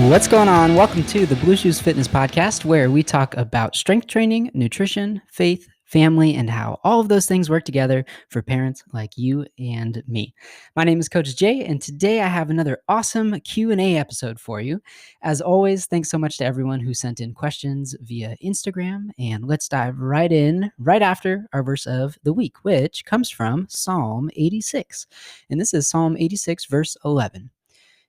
What's going on? Welcome to the Blue Shoes Fitness Podcast, where we talk about strength training, nutrition, faith, family, and how all of those things work together for parents like you and me. My name is Coach Jay, and today I have another awesome Q&A episode for you. As always, thanks so much to everyone who sent in questions via Instagram, and let's dive right in right after our verse of the week, which comes from Psalm 86. And this is Psalm 86, verse 11.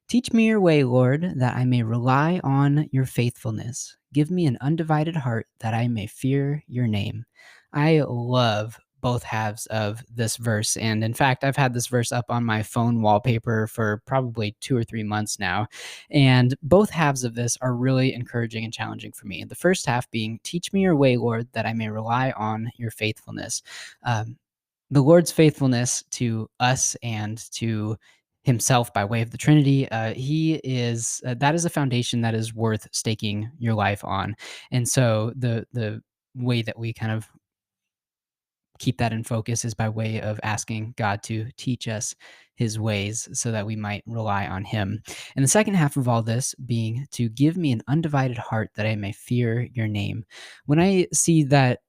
Teach me your way, Lord, that I may rely on your faithfulness. Give me an undivided heart that I may fear your name. I love both halves of this verse. And in fact, I've had this verse up on my phone wallpaper for probably 2 or 3 months now. And both halves of this are really encouraging and challenging for me. The first half being, teach me your way, Lord, that I may rely on your faithfulness. The Lord's faithfulness to us and to himself by way of the Trinity, he is that is a foundation that is worth staking your life on. And so the way that we kind of keep that in focus is by way of asking God to teach us his ways so that we might rely on him. And the second half of all this being to give me an undivided heart that I may fear your name. When I see that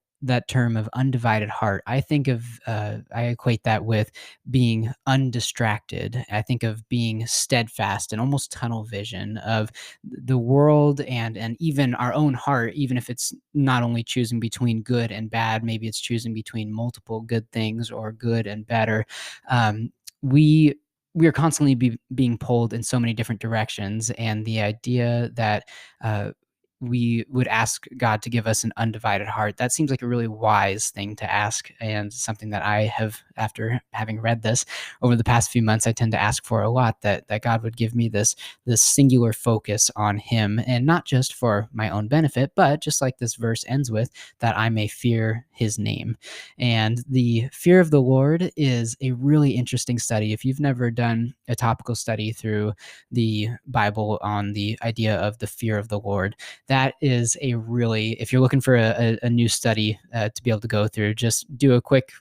term of undivided heart, I think of I equate that with being undistracted. I think of being steadfast and almost tunnel vision of the world and even our own heart, even if it's not only choosing between good and bad, maybe it's choosing between multiple good things or good and better. Um, we we are constantly being pulled in so many different directions, and the idea that uh, we would ask God to give us an undivided heart, that seems like a really wise thing to ask, and something that I have, after having read this over the past few months, I tend to ask for a lot, that God would give me this singular focus on him, and not just for my own benefit, but just like this verse ends with, that I may fear his name. And the fear of the Lord is a really interesting study. If you've never done a topical study through the Bible on the idea of the fear of the Lord, that is a really, if you're looking for a new study to be able to go through, just do a quick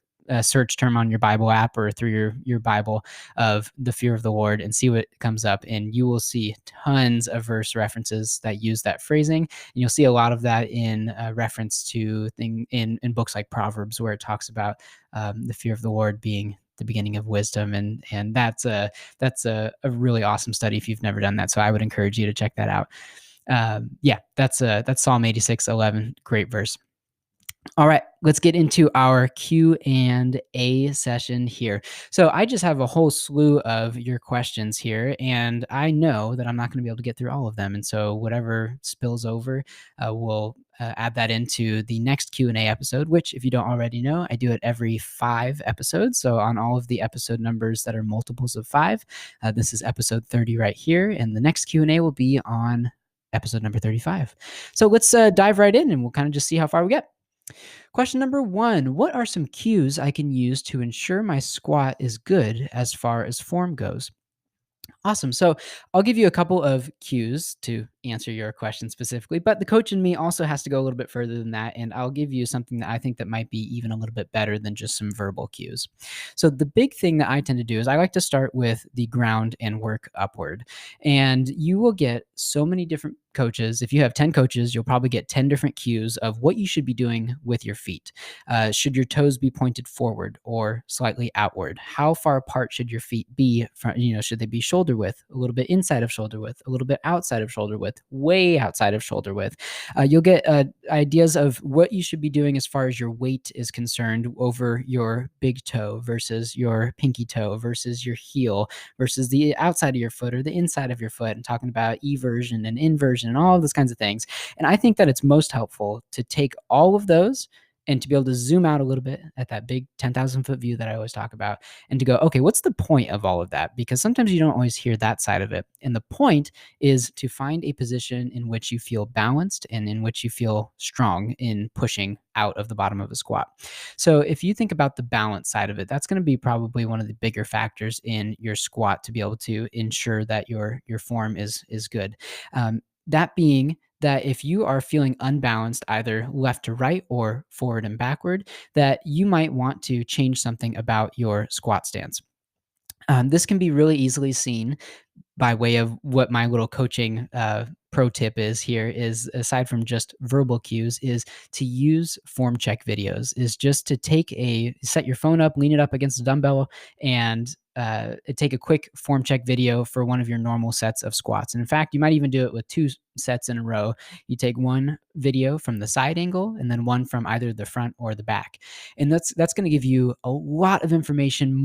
search term on your Bible app or through your Bible of the fear of the Lord and see what comes up. And you will see tons of verse references that use that phrasing. And you'll see a lot of that in reference to in books like Proverbs, where it talks about the fear of the Lord being the beginning of wisdom. And that's a really awesome study if you've never done that. So I would encourage you to check that out. That's Psalm 86:11. Great verse. All right, let's get into our Q&A session here. So I just have a whole slew of your questions here, and I know that I'm not going to be able to get through all of them. And so whatever spills over, we'll add that into the next Q&A episode, which, if you don't already know, I do it every 5 episodes. So on all of the episode numbers that are multiples of 5, this is episode 30 right here, and the next Q&A will be on episode number 35. So let's dive right in, and we'll kind of just see how far we get. Question number 1, what are some cues I can use to ensure my squat is good as far as form goes? Awesome. So I'll give you a couple of cues to answer your question specifically, but the coach in me also has to go a little bit further than that. And I'll give you something that I think that might be even a little bit better than just some verbal cues. So the big thing that I tend to do is I like to start with the ground and work upward. And you will get so many different coaches. If you have 10 coaches, you'll probably get 10 different cues of what you should be doing with your feet. Should your toes be pointed forward or slightly outward? How far apart should your feet be from, should they be shoulder width, a little bit inside of shoulder width, a little bit outside of shoulder width, way outside of shoulder width? You'll get ideas of what you should be doing as far as your weight is concerned over your big toe versus your pinky toe versus your heel versus the outside of your foot or the inside of your foot, and talking about eversion and inversion and all of those kinds of things. And I think that it's most helpful to take all of those and to be able to zoom out a little bit at that big 10,000 foot view that I always talk about, and to go, okay, what's the point of all of that? Because sometimes you don't always hear that side of it. And the point is to find a position in which you feel balanced and in which you feel strong in pushing out of the bottom of a squat. So if you think about the balance side of it, that's going to be probably one of the bigger factors in your squat to be able to ensure that your form is good. That being that if you are feeling unbalanced either left to right or forward and backward, that you might want to change something about your squat stance. This can be really easily seen by way of what my little coaching pro tip is here is, aside from just verbal cues, is to use form check videos, is just to set your phone up, lean it up against a dumbbell, and take a quick form check video for one of your normal sets of squats. And in fact, you might even do it with two sets in a row. You take one video from the side angle and then one from either the front or the back. And that's going to give you a lot of information,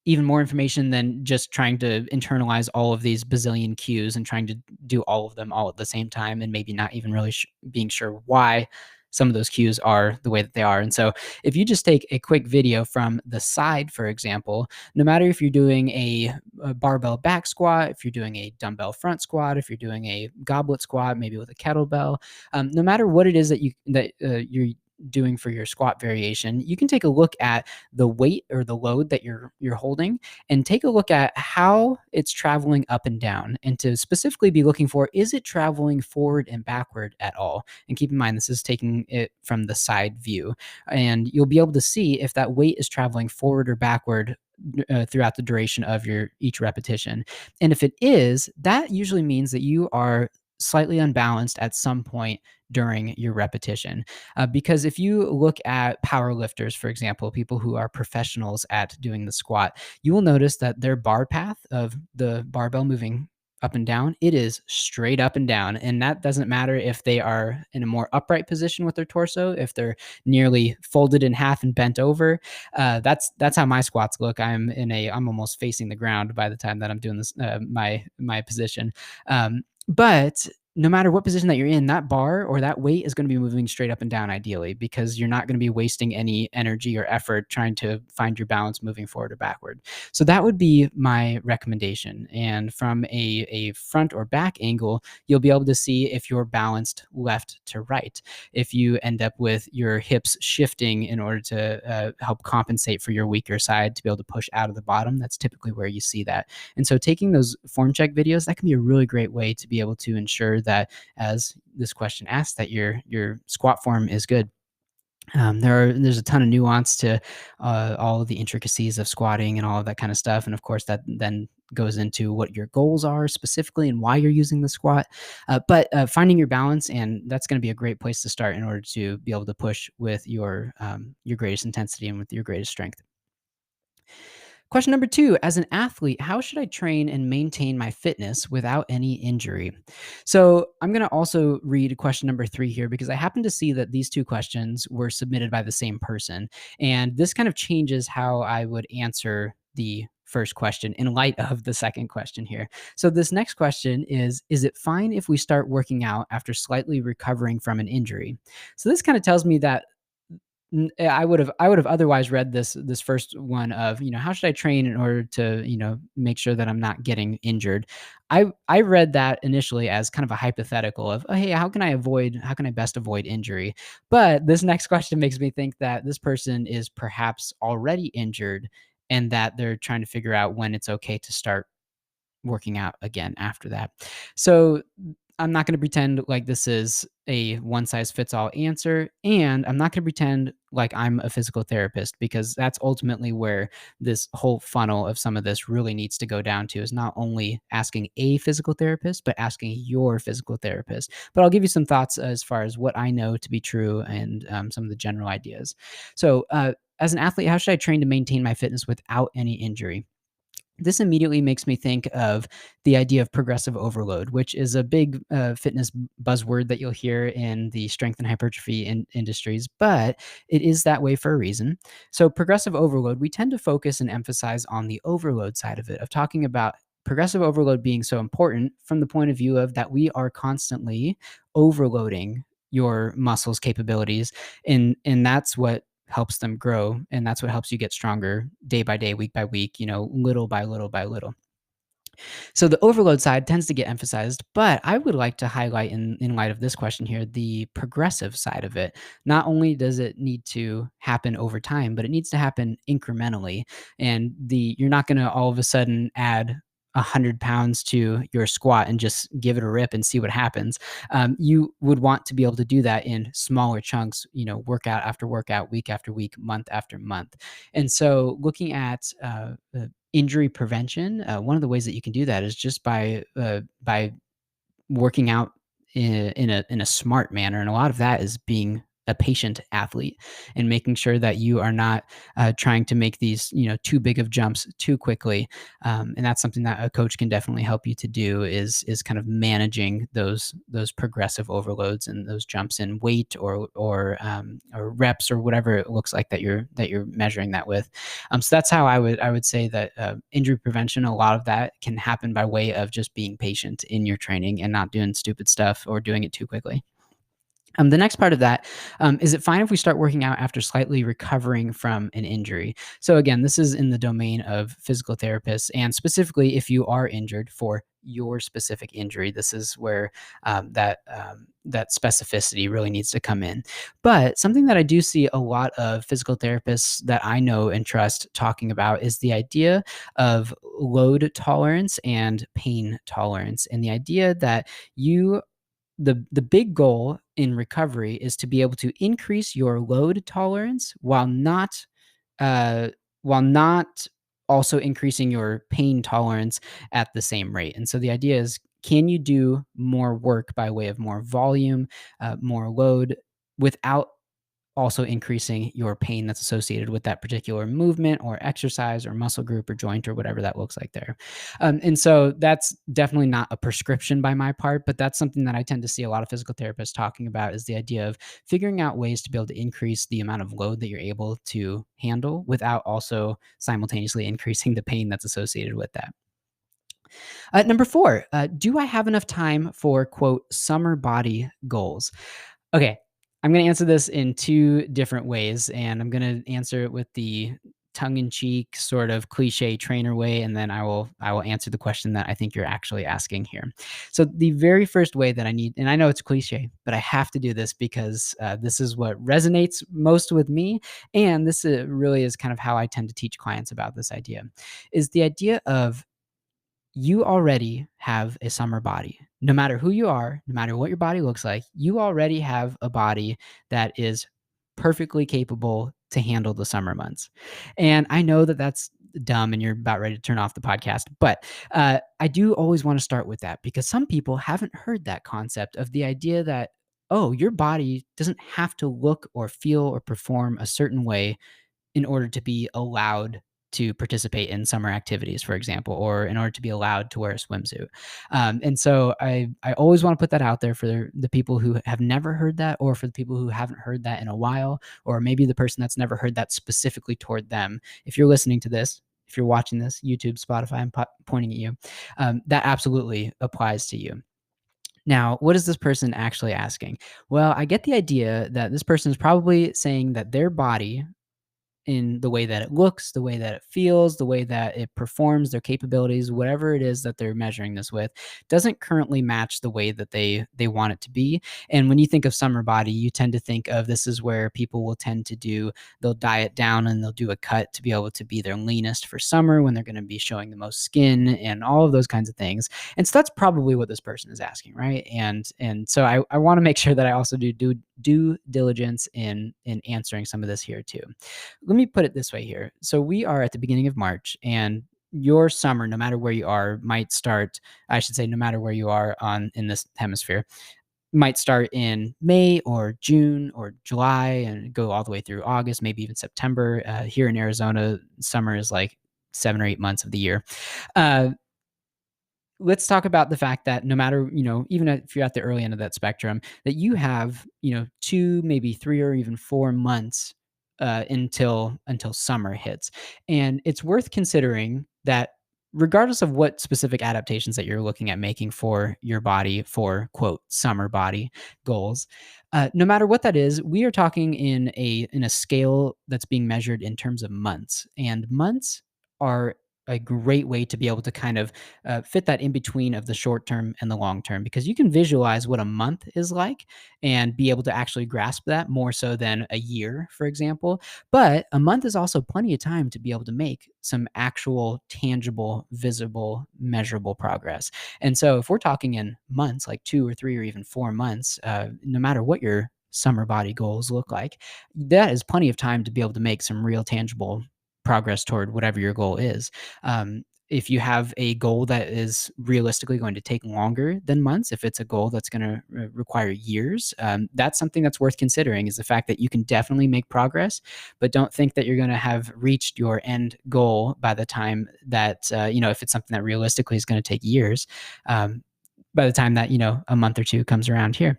even more information than just trying to internalize all of these bazillion cues and trying to do all of them all at the same time, and maybe not even really being sure why some of those cues are the way that they are. And so if you just take a quick video from the side, for example, no matter if you're doing a barbell back squat, if you're doing a dumbbell front squat, if you're doing a goblet squat, maybe with a kettlebell, no matter what it is you're doing for your squat variation, you can take a look at the weight or the load that you're holding, and take a look at how it's traveling up and down, and to specifically be looking for, is it traveling forward and backward at all? And keep in mind, this is taking it from the side view, and you'll be able to see if that weight is traveling forward or backward throughout the duration of your each repetition. And if it is, that usually means that you are slightly unbalanced at some point during your repetition. Because if you look at power lifters, for example, people who are professionals at doing the squat, you will notice that their bar path of the barbell moving up and down, it is straight up and down. And that doesn't matter if they are in a more upright position with their torso, if they're nearly folded in half and bent over. That's how my squats look. I'm almost facing the ground by the time that I'm doing this, my position. But no matter what position that you're in, that bar or that weight is going to be moving straight up and down, ideally, because you're not going to be wasting any energy or effort trying to find your balance moving forward or backward. So that would be my recommendation. And from a front or back angle, you'll be able to see if you're balanced left to right. If you end up with your hips shifting in order to help compensate for your weaker side to be able to push out of the bottom, that's typically where you see that. And so taking those form check videos, that can be a really great way to be able to ensure that, as this question asks, that your squat form is good. There's a ton of nuance to all of the intricacies of squatting and all of that kind of stuff, and of course that then goes into what your goals are specifically and why you're using the squat. But finding your balance, and that's going to be a great place to start in order to be able to push with your greatest intensity and with your greatest strength. Question number 2, as an athlete, how should I train and maintain my fitness without any injury? So I'm going to also read question number 3 here, because I happen to see that these two questions were submitted by the same person. And this kind of changes how I would answer the first question in light of the second question here. So this next question is it fine if we start working out after slightly recovering from an injury? So this kind of tells me that I would have otherwise read this first one of, how should I train in order to, make sure that I'm not getting injured. I read that initially as kind of a hypothetical of, oh, hey, how can I best avoid injury? But this next question makes me think that this person is perhaps already injured, and that they're trying to figure out when it's okay to start working out again after that. So I'm not going to pretend like this is a one size fits all answer. And I'm not going to pretend like I'm a physical therapist, because that's ultimately where this whole funnel of some of this really needs to go down to, is not only asking a physical therapist, but asking your physical therapist. But I'll give you some thoughts as far as what I know to be true, and some of the general ideas. So, as an athlete, how should I train to maintain my fitness without any injury? This immediately makes me think of the idea of progressive overload, which is a big fitness buzzword that you'll hear in the strength and hypertrophy industries, but it is that way for a reason. So, progressive overload, we tend to focus and emphasize on the overload side of it, of talking about progressive overload being so important from the point of view of that we are constantly overloading your muscles' capabilities, and that's what helps them grow, and that's what helps you get stronger day by day, week by week, little by little by little. So the overload side tends to get emphasized, but I would like to highlight, in light of this question here, the progressive side of it. Not only does it need to happen over time, but it needs to happen incrementally. And you're not going to all of a sudden add 100 pounds to your squat and just give it a rip and see what happens. You would want to be able to do that in smaller chunks, workout after workout, week after week, month after month. And so looking at injury prevention, one of the ways that you can do that is just by working out in a smart manner, and a lot of that is being a patient athlete and making sure that you are not trying to make these too big of jumps too quickly. And that's something that a coach can definitely help you to do, is kind of managing those progressive overloads and those jumps in weight or reps or whatever it looks like that you're measuring that with. So that's how I would say that injury prevention, a lot of that can happen by way of just being patient in your training and not doing stupid stuff or doing it too quickly. The next part of that, is it fine if we start working out after slightly recovering from an injury? So again, this is in the domain of physical therapists, and specifically if you are injured for your specific injury, this is where that specificity really needs to come in. But something that I do see a lot of physical therapists that I know and trust talking about is the idea of load tolerance and pain tolerance, and the idea that you the big goal in recovery is to be able to increase your load tolerance uh, while not also increasing your pain tolerance at the same rate. And so the idea is, can you do more work by way of more volume, more load, without also increasing your pain that's associated with that particular movement or exercise or muscle group or joint or whatever that looks like there. And so that's definitely not a prescription by my part, but that's something that I tend to see a lot of physical therapists talking about, is the idea of figuring out ways to be able to increase the amount of load that you're able to handle without also simultaneously increasing the pain that's associated with that. Number four, do I have enough time for quote summer body goals? Okay, I'm going to answer this in two different ways, and I'm going to answer it with the tongue-in-cheek sort of cliche trainer way, and then I will answer the question that I think you're actually asking here. So the very first way that I need, and I know it's cliche, but I have to do this because this is what resonates most with me, and this really is kind of how I tend to teach clients about this idea, is the idea of you already have a summer body. No matter who you are, no matter what your body looks like, you already have a body that is perfectly capable to handle the summer months. And I know that that's dumb and you're about ready to turn off the podcast, but I do always want to start with that, because some people haven't heard that concept of the idea that, oh, your body doesn't have to look or feel or perform a certain way in order to be allowed to participate in summer activities, for example, or in order to be allowed to wear a swimsuit. And so I always want to put that out there for the people who have never heard that, or for the people who haven't heard that in a while, or maybe the person that's never heard that specifically toward them. If you're listening to this, if you're watching this, YouTube, Spotify, I'm pointing at you, that absolutely applies to you. Now, what is this person actually asking? Well, I get the idea that this person is probably saying that their body, in the way that it looks, the way that it feels, the way that it performs, their capabilities, whatever it is that they're measuring this with, doesn't currently match the way that they want it to be. And when you think of summer body, you tend to think of, this is where people will tend to do, they'll diet down and they'll do a cut to be able to be their leanest for summer, when they're going to be showing the most skin and all of those kinds of things. And so that's probably what this person is asking, right? And so I want to make sure that I also do due diligence in answering some of this here too. Let me put it this way here. So we are at the beginning of March, and your summer, no matter where you are, might start, I should say, no matter where you are on in this hemisphere, might start in May or June or July and go all the way through August, maybe even September. Here in Arizona, summer is like 7 or 8 months of the year. Uh, let's talk about the fact that no matter, even if you're at the early end of that spectrum, that you have, 2, maybe 3 or even 4 months until summer hits. And it's worth considering that regardless of what specific adaptations that you're looking at making for your body for quote summer body goals, no matter what that is, we are talking in a scale that's being measured in terms of months, and months are a great way to be able to kind of fit that in between of the short term and the long term, because you can visualize what a month is like and be able to actually grasp that more so than a year, for example. But a month is also plenty of time to be able to make some actual, tangible, visible, measurable progress. And so if we're talking in months, like 2 or 3 or even 4 months, no matter what your summer body goals look like, that is plenty of time to be able to make some real tangible progress toward whatever your goal is. If you have a goal that is realistically going to take longer than months, if it's a goal that's going to require years, that's something that's worth considering, is the fact that you can definitely make progress, but don't think that you're going to have reached your end goal by the time that, if it's something that realistically is going to take years, um, by the time that, a month or two comes around here.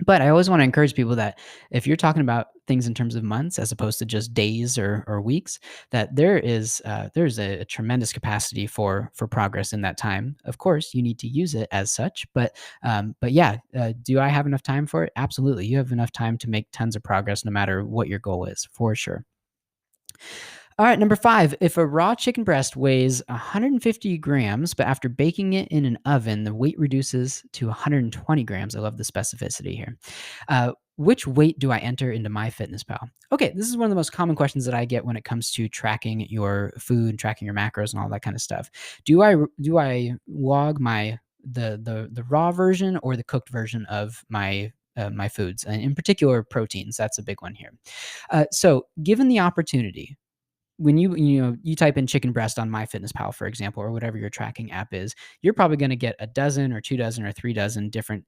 But I always want to encourage people that if you're talking about things in terms of months as opposed to just days or weeks, that there's a tremendous capacity for progress in that time. Of course, you need to use it as such, but yeah, do I have enough time for it? Absolutely, you have enough time to make tons of progress, no matter what your goal is, for sure. All right, number 5. If a raw chicken breast weighs 150 grams, but after baking it in an oven, the weight reduces to 120 grams. I love the specificity here. Which weight do I enter into MyFitnessPal? Okay, this is one of the most common questions that I get when it comes to tracking your food, tracking your macros, and all that kind of stuff. Do I log the raw version or the cooked version of my foods, and in particular proteins? That's a big one here. So, given the opportunity, when you type in chicken breast on MyFitnessPal, for example, or whatever your tracking app is, you're probably going to get a dozen or 2 dozen or 3 dozen different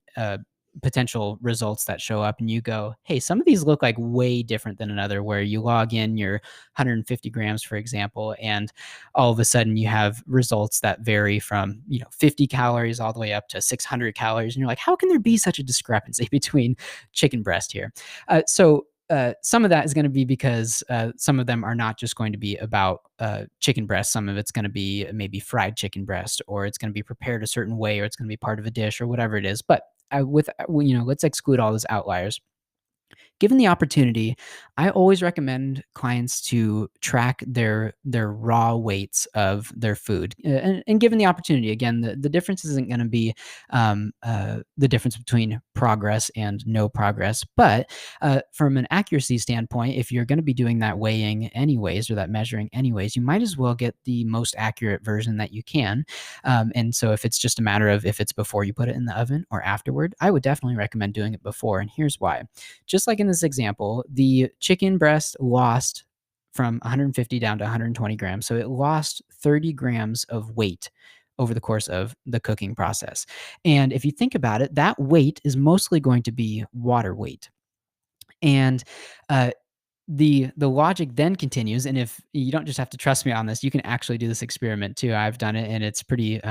potential results that show up, and you go, hey, some of these look like way different than another. Where you log in your 150 grams, for example, and all of a sudden you have results that vary from 50 calories all the way up to 600 calories, and you're like, how can there be such a discrepancy between chicken breast here? Some of that is going to be because some of them are not just going to be about chicken breast. Some of it's going to be maybe fried chicken breast, or it's going to be prepared a certain way, or it's going to be part of a dish, or whatever it is. But let's exclude all those outliers. Given the opportunity, I always recommend clients to track their raw weights of their food. And given the opportunity, again, the difference isn't going to be the difference between progress and no progress. But from an accuracy standpoint, if you're going to be doing that weighing anyways, or that measuring anyways, you might as well get the most accurate version that you can. And so if it's just a matter of if it's before you put it in the oven or afterward, I would definitely recommend doing it before. And here's why. Just like in this example, the chicken breast lost from 150 down to 120 grams. So it lost 30 grams of weight over the course of the cooking process. And if you think about it, that weight is mostly going to be water weight. And uh, the logic then continues, and if you don't just have to trust me on this, you can actually do this experiment too. I've done it, and it's pretty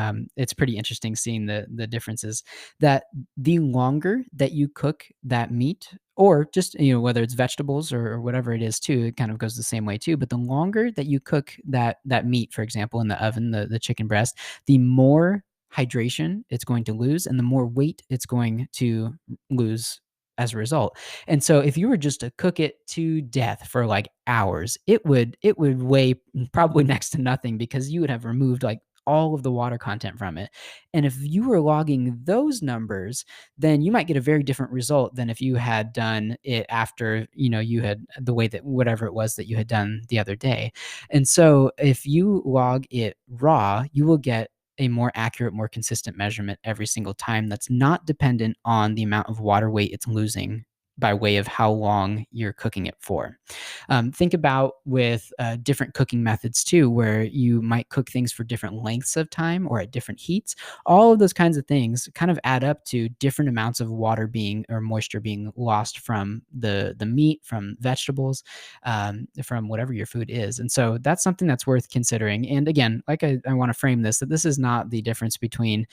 interesting seeing the differences. That the longer that you cook that meat, or just whether it's vegetables or whatever it is too, it kind of goes the same way too. But the longer that you cook that meat, for example, in the oven, the chicken breast, the more hydration it's going to lose, and the more weight it's going to lose as a result. And so if you were just to cook it to death for like hours, it would weigh probably next to nothing, because you would have removed like all of the water content from it. And if you were logging those numbers, then you might get a very different result than if you had done it after, you had the way that whatever it was that you had done the other day. And so if you log it raw, you will get a more accurate, more consistent measurement every single time that's not dependent on the amount of water weight it's losing by way of how long you're cooking it for. Think about with different cooking methods too, where you might cook things for different lengths of time or at different heats. All of those kinds of things kind of add up to different amounts of water being, or moisture being lost from the meat, from vegetables, from whatever your food is. And so that's something that's worth considering. And again, like I want to frame this, that this is not the difference between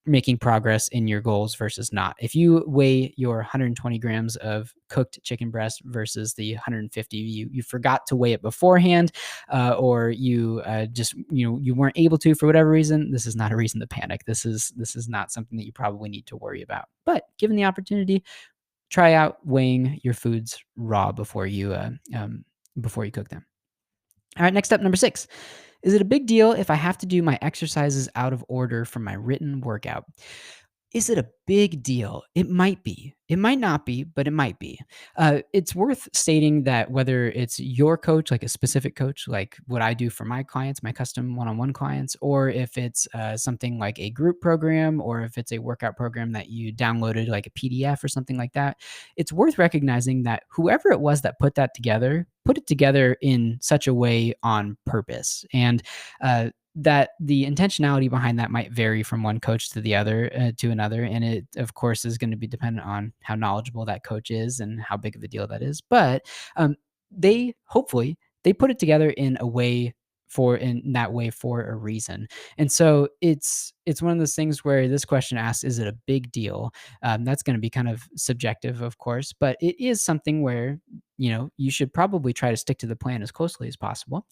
making progress in your goals versus not. If you weigh your 120 grams of cooked chicken breast versus the 150, you forgot to weigh it beforehand, or you just you weren't able to for whatever reason, this is not a reason to panic. This is not something that you probably need to worry about. But given the opportunity, try out weighing your foods raw before you cook them. All right, next up, number 6. Is it a big deal if I have to do my exercises out of order from my written workout? Is it a big deal? It might be. It might not be, but it might be. It's worth stating that whether it's your coach, like a specific coach, like what I do for my clients, my custom one on one clients, or if it's something like a group program, or if it's a workout program that you downloaded, like a PDF or something like that, it's worth recognizing that whoever it was that put that together, put it together in such a way on purpose. And that the intentionality behind that might vary from one coach to the other to another, and it of course is going to be dependent on how knowledgeable that coach is and how big of a deal that is. But they hopefully they put it together in a way in that way for a reason. And so it's one of those things where this question asks, is it a big deal? That's going to be kind of subjective, of course, but it is something where you should probably try to stick to the plan as closely as possible.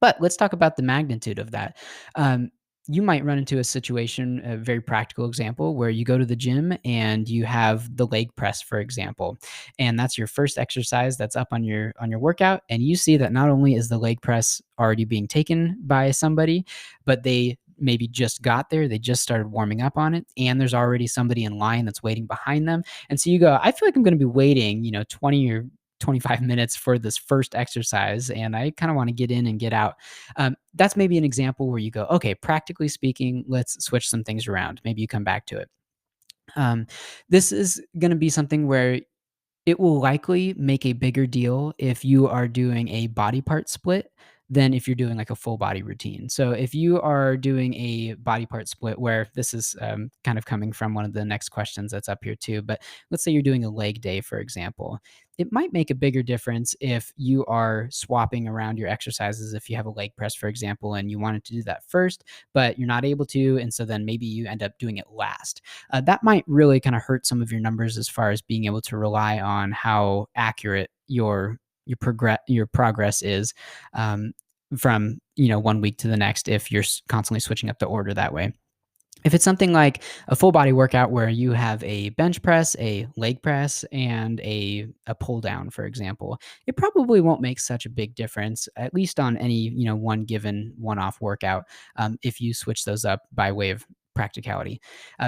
But let's talk about the magnitude of that. Um, you might run into a situation, a very practical example, where you go to the gym and you have the leg press, for example, and that's your first exercise that's up on your workout, and you see that not only is the leg press already being taken by somebody, but they maybe just got there, they just started warming up on it, and there's already somebody in line that's waiting behind them. And so you go, I feel like I'm going to be waiting, 20 or 25 minutes for this first exercise, and I kind of want to get in and get out. That's maybe an example where you go, okay, practically speaking, let's switch some things around. Maybe you come back to it. Um, this is going to be something where it will likely make a bigger deal if you are doing a body part split than if you're doing like a full body routine. So if you are doing a body part split, where this is kind of coming from one of the next questions that's up here too, but let's say you're doing a leg day, for example, it might make a bigger difference if you are swapping around your exercises. If you have a leg press, for example, and you wanted to do that first, but you're not able to, and so then maybe you end up doing it last. That might really kind of hurt some of your numbers as far as being able to rely on how accurate your progress is, from one week to the next if you're constantly switching up the order that way. If it's something like a full body workout where you have a bench press, a leg press, and a pull down, for example, it probably won't make such a big difference, at least on any one given one off workout, if you switch those up by way of practicality.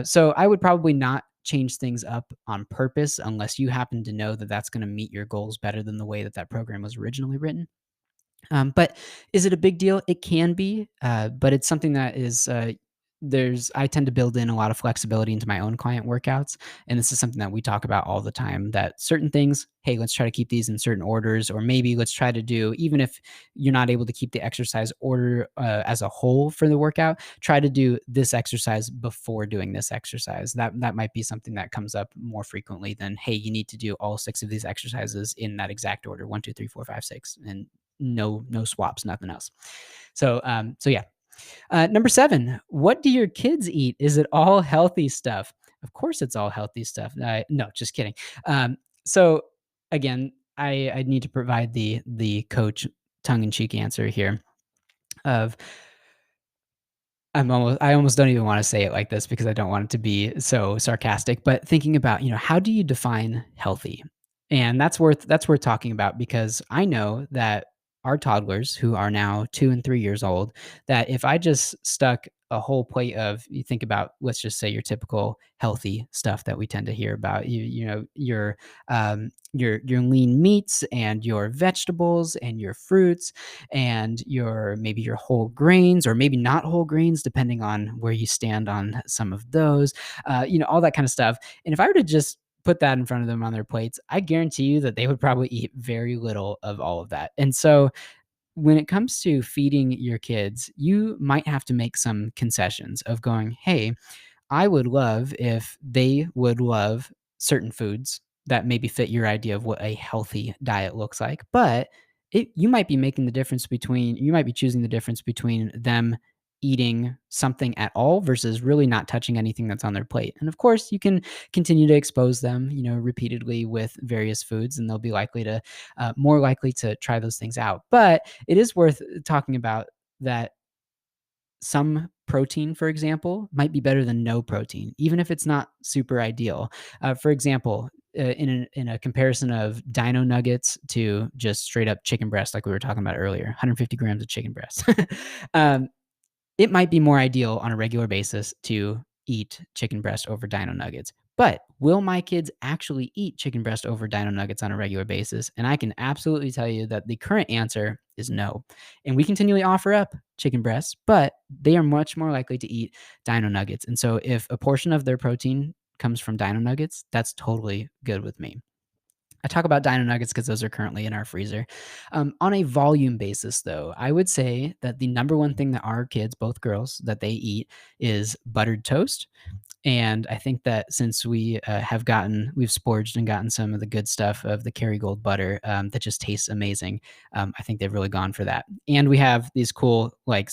So I would probably not change things up on purpose unless you happen to know that that's going to meet your goals better than the way that that program was originally written. But is it a big deal? It can be, but it's something that is I tend to build in a lot of flexibility into my own client workouts, and this is something that we talk about all the time. That certain things, hey, let's try to keep these in certain orders, or maybe let's try to do, even if you're not able to keep the exercise order as a whole for the workout, try to do this exercise before doing this exercise. That might be something that comes up more frequently than, hey, you need to do all 6 of these exercises in that exact order, 1, 2, 3, 4, 5, 6, and no swaps, nothing else. So yeah. Number 7, what do your kids eat? Is it all healthy stuff? Of course it's all healthy stuff. No, just kidding. So again, I need to provide the coach tongue in cheek answer here of, I almost don't even want to say it like this because I don't want it to be so sarcastic, but thinking about, how do you define healthy? And that's worth talking about, because I know that our toddlers, who are now 2 and 3 years old, that if I just stuck a whole plate of, you think about, let's just say, your typical healthy stuff that we tend to hear about, your lean meats and your vegetables and your fruits and maybe your whole grains, or maybe not whole grains, depending on where you stand on some of those, all that kind of stuff. And if I were to just put that in front of them on their plates, I guarantee you that they would probably eat very little of all of that. And so when it comes to feeding your kids, you might have to make some concessions of going, hey, I would love if they would love certain foods that maybe fit your idea of what a healthy diet looks like. But you might be you might be choosing the difference between them eating something at all versus really not touching anything that's on their plate. And of course, you can continue to expose them, repeatedly with various foods, and they'll be more likely to try those things out. But it is worth talking about that some protein, for example, might be better than no protein, even if it's not super ideal. For example, in a comparison of dino nuggets to just straight up chicken breast, like we were talking about earlier, 150 grams of chicken breast, it might be more ideal on a regular basis to eat chicken breast over dino nuggets. But will my kids actually eat chicken breast over dino nuggets on a regular basis? And I can absolutely tell you that the current answer is no. And we continually offer up chicken breasts, but they are much more likely to eat dino nuggets. And so if a portion of their protein comes from dino nuggets, that's totally good with me. I talk about dino nuggets because those are currently in our freezer. On a volume basis, though, I would say that the number one thing that our kids, both girls, that they eat is buttered toast. And I think that since we've splurged and gotten some of the good stuff of the Kerrygold butter that just tastes amazing. I think they've really gone for that. And we have these cool like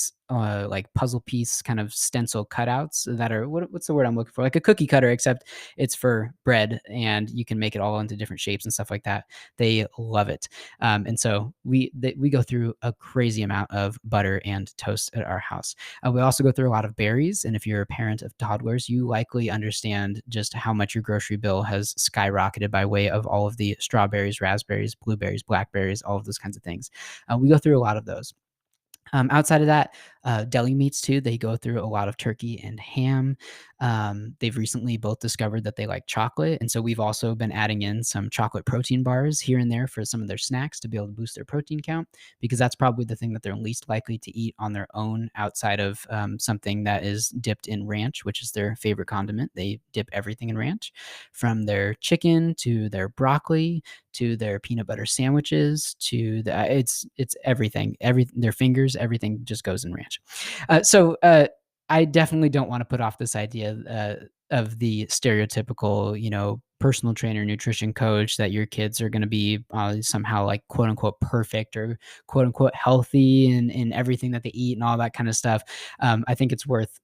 puzzle piece kind of stencil cutouts that are what's the word I'm looking for? Like a cookie cutter, except it's for bread, and you can make it all into different shapes and stuff like that. They love it, and so we go through a crazy amount of butter and toast at our house. We also go through a lot of berries, and if you're a parent of toddlers, you likely understand just how much your grocery bill has skyrocketed by way of all of the strawberries, raspberries, blueberries, blackberries, all of those kinds of things. We go through a lot of those. Outside of that, deli meats too, they go through a lot of turkey and ham. They've recently both discovered that they like chocolate. And so we've also been adding in some chocolate protein bars here and there for some of their snacks to be able to boost their protein count, because that's probably the thing that they're least likely to eat on their own outside of something that is dipped in ranch, which is their favorite condiment. They dip everything in ranch, from their chicken to their broccoli to their peanut butter sandwiches to it's everything. Their fingers, everything just goes in ranch. So I definitely don't want to put off this idea of the stereotypical, personal trainer, nutrition coach, that your kids are going to be somehow like quote unquote perfect or quote unquote healthy in everything that they eat and all that kind of stuff. I think it's worth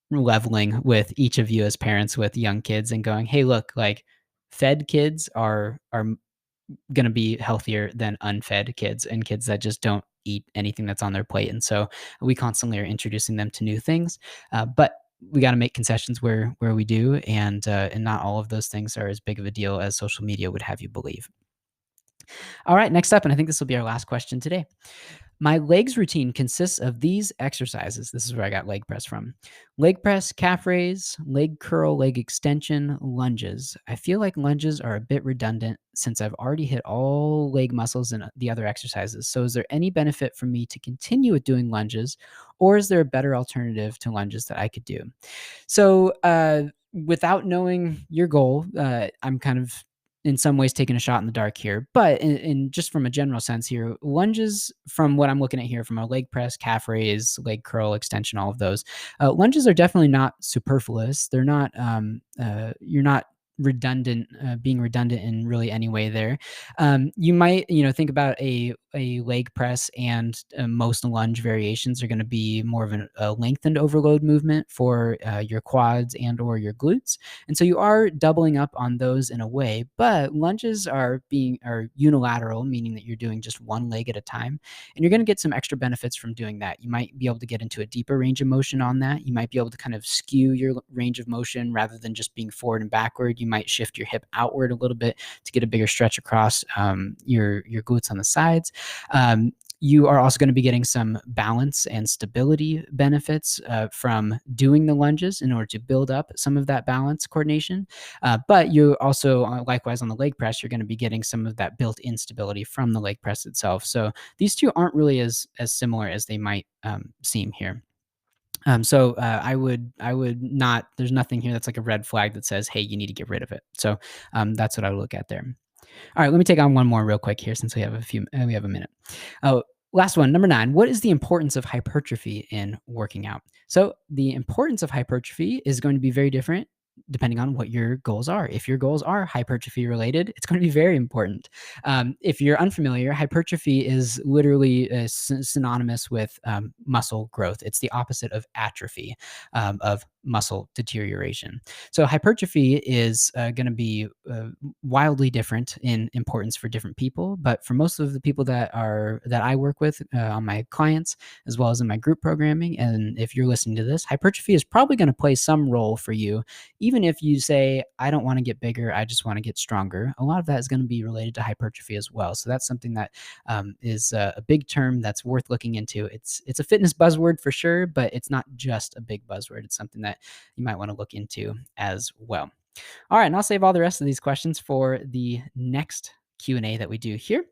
leveling with each of you as parents with young kids and going, hey, look, like fed kids are going to be healthier than unfed kids and kids that just don't eat anything that's on their plate. And so we constantly are introducing them to new things, but we got to make concessions where we do, and not all of those things are as big of a deal as social media would have you believe. All right, next up, and I think this will be our last question today. My legs routine consists of these exercises. This is where I got leg press from. Leg press, calf raise, leg curl, leg extension, lunges. I feel like lunges are a bit redundant since I've already hit all leg muscles in the other exercises. So is there any benefit for me to continue with doing lunges, or is there a better alternative to lunges that I could do? So without knowing your goal, I'm kind of in some ways taking a shot in the dark here, but in just from a general sense here, lunges, from what I'm looking at here, from a leg press, calf raise, leg curl, extension, all of those, lunges are definitely not superfluous. They're not, you're not being redundant in really any way there. You might, think about a leg press, and most lunge variations are going to be more of a lengthened overload movement for your quads and or your glutes. And so you are doubling up on those in a way, but lunges are unilateral, meaning that you're doing just one leg at a time. And you're going to get some extra benefits from doing that. You might be able to get into a deeper range of motion on that. You might be able to kind of skew your range of motion rather than just being forward and backward. You might shift your hip outward a little bit to get a bigger stretch across your glutes on the sides. You are also going to be getting some balance and stability benefits from doing the lunges in order to build up some of that balance coordination. But you also, likewise on the leg press, you're going to be getting some of that built-in stability from the leg press itself. So these two aren't really as similar as they might seem here. So I would not. There's nothing here that's like a red flag that says, "Hey, you need to get rid of it." So that's what I would look at there. All right, let me take on one more real quick here since we have we have a minute. Oh, last one, number 9. What is the importance of hypertrophy in working out? So the importance of hypertrophy is going to be very different depending on what your goals are. If your goals are hypertrophy related, it's going to be very important. If you're unfamiliar, hypertrophy is literally synonymous with muscle growth. It's the opposite of atrophy, of muscle deterioration. So hypertrophy is going to be wildly different in importance for different people. But for most of the people that I work with on my clients, as well as in my group programming, and if you're listening to this, hypertrophy is probably going to play some role for you. Even if you say, I don't want to get bigger, I just want to get stronger, a lot of that is going to be related to hypertrophy as well. So that's something that is a big term that's worth looking into. It's a fitness buzzword for sure, but it's not just a big buzzword. It's something that that you might want to look into as well. All right, and I'll save all the rest of these questions for the next Q&A that we do here.